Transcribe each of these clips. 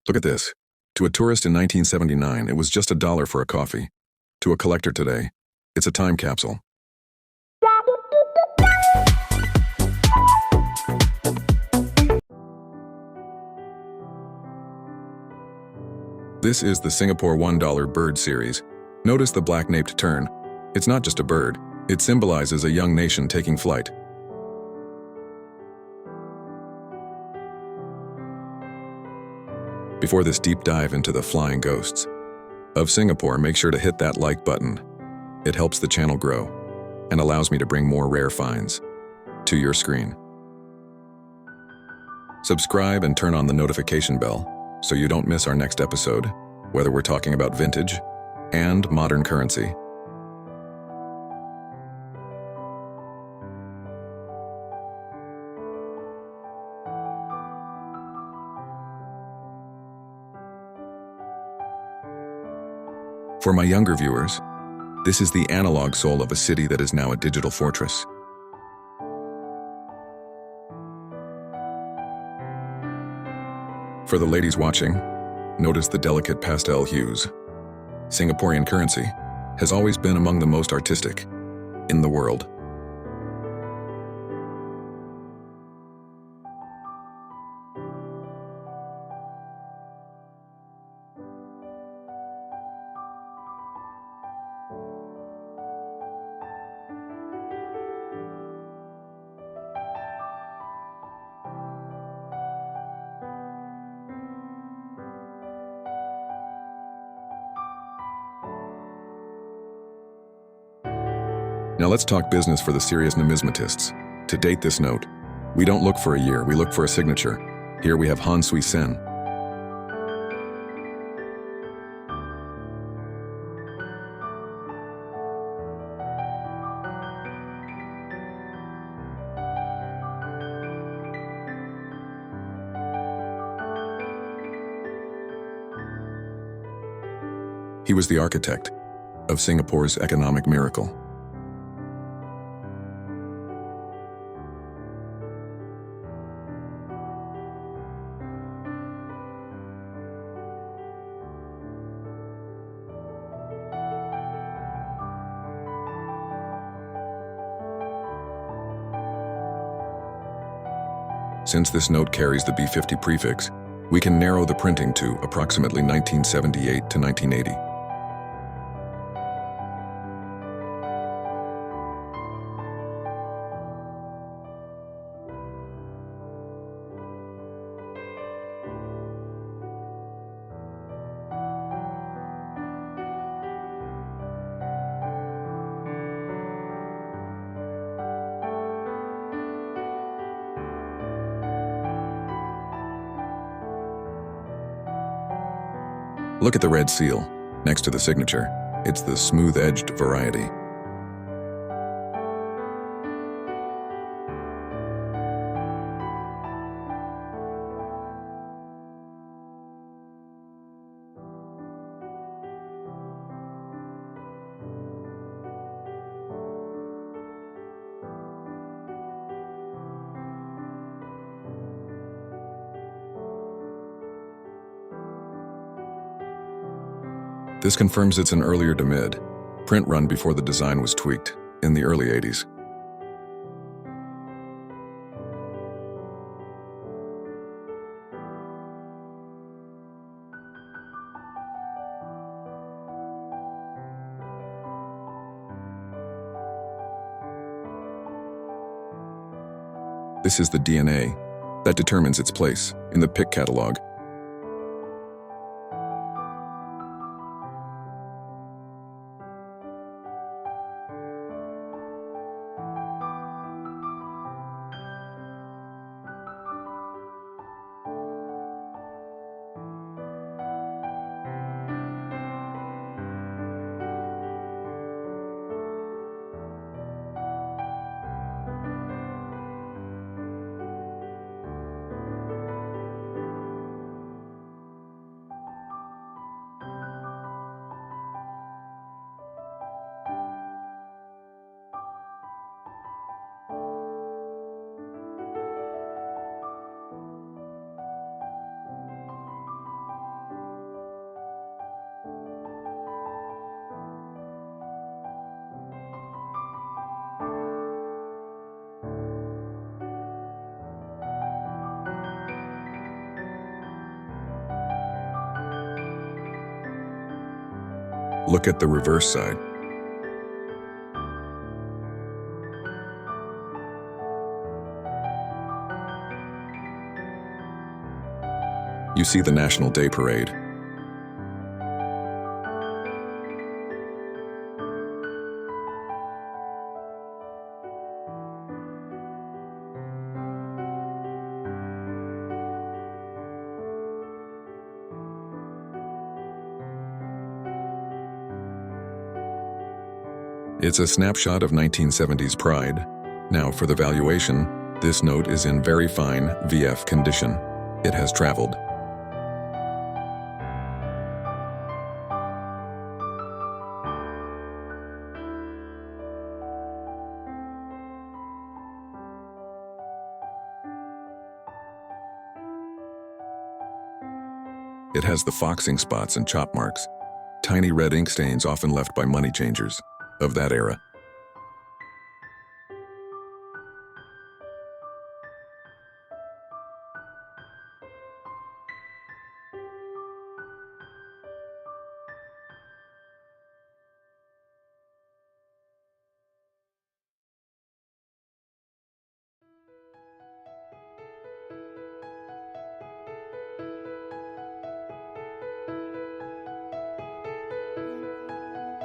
Look at this. To a tourist in 1979, it was just $1 for a coffee. To a collector today, it's a time capsule. This is the Singapore $1 bird series. Notice the black-naped tern. It's not just a bird. It symbolizes a young nation taking flight. Before this deep dive into the flying ghosts of Singapore, make sure to hit that like button. It helps the channel grow and allows me to bring more rare finds to your screen. Subscribe and turn on the notification bell so you don't miss our next episode, whether we're talking about vintage and modern currency. For my younger viewers, this is the analog soul of a city that is now a digital fortress. For the ladies watching, notice the delicate pastel hues. Singaporean currency has always been among the most artistic in the world. Now let's talk business for the serious numismatists. To date this note, we don't look for a year, we look for a signature. Here we have Hon Sui Sen. He was the architect of Singapore's economic miracle. Since this note carries the B50 prefix, we can narrow the printing to approximately 1978 to 1980. Look at the red seal next to the signature. It's the smooth-edged variety. This confirms it's an earlier demid, print run before the design was tweaked in the early 80s. This is the DNA that determines its place in the PIC catalog. Look at the reverse side. You see the National Day Parade. It's a snapshot of 1970s pride. Now for the valuation, this note is in very fine VF condition. It has traveled. It has the foxing spots and chop marks, tiny red ink stains often left by money changers of that era.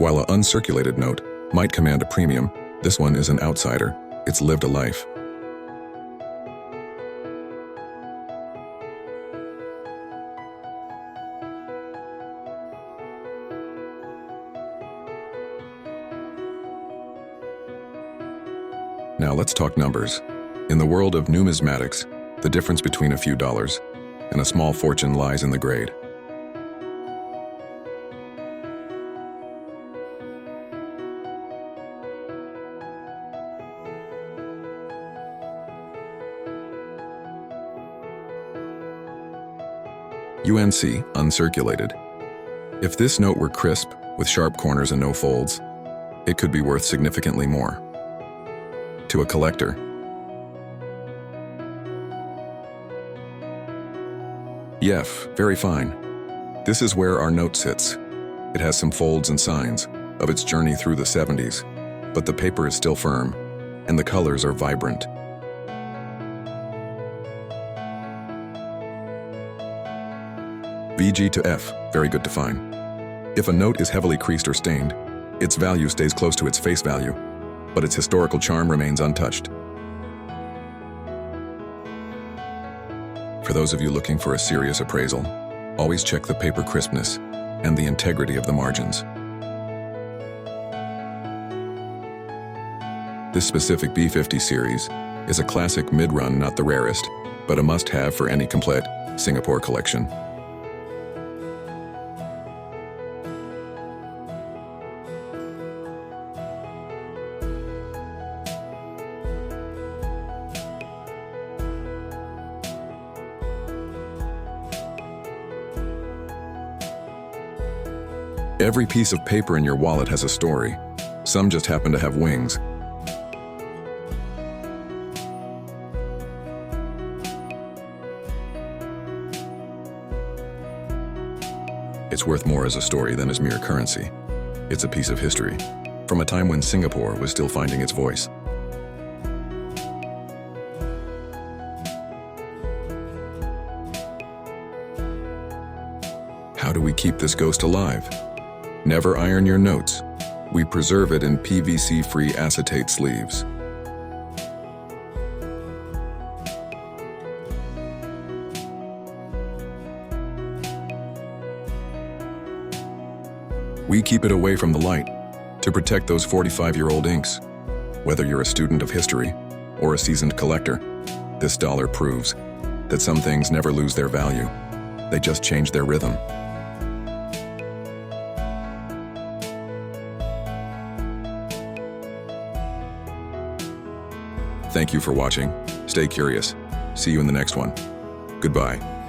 While an uncirculated note might command a premium, this one is an outsider. It's lived a life. Now let's talk numbers. In the world of numismatics, the difference between a few dollars and a small fortune lies in the grade. UNC, uncirculated. If this note were crisp, with sharp corners and no folds, it could be worth significantly more. To a collector, Yef, very fine. This is where our note sits. It has some folds and signs of its journey through the 70s, but the paper is still firm, and the colors are vibrant. VG to F, very good to fine. If a note is heavily creased or stained, its value stays close to its face value, but its historical charm remains untouched. For those of you looking for a serious appraisal, always check the paper crispness and the integrity of the margins. This specific B50 series is a classic mid-run, not the rarest, but a must-have for any complete Singapore collection. Every piece of paper in your wallet has a story. Some just happen to have wings. It's worth more as a story than as mere currency. It's a piece of history, from a time when Singapore was still finding its voice. How do we keep this ghost alive? Never iron your notes. We preserve it in PVC-free acetate sleeves. We keep it away from the light to protect those 45-year-old inks. Whether you're a student of history or a seasoned collector, this dollar proves that some things never lose their value. They just change their rhythm. Thank you for watching. Stay curious. See you in the next one. Goodbye.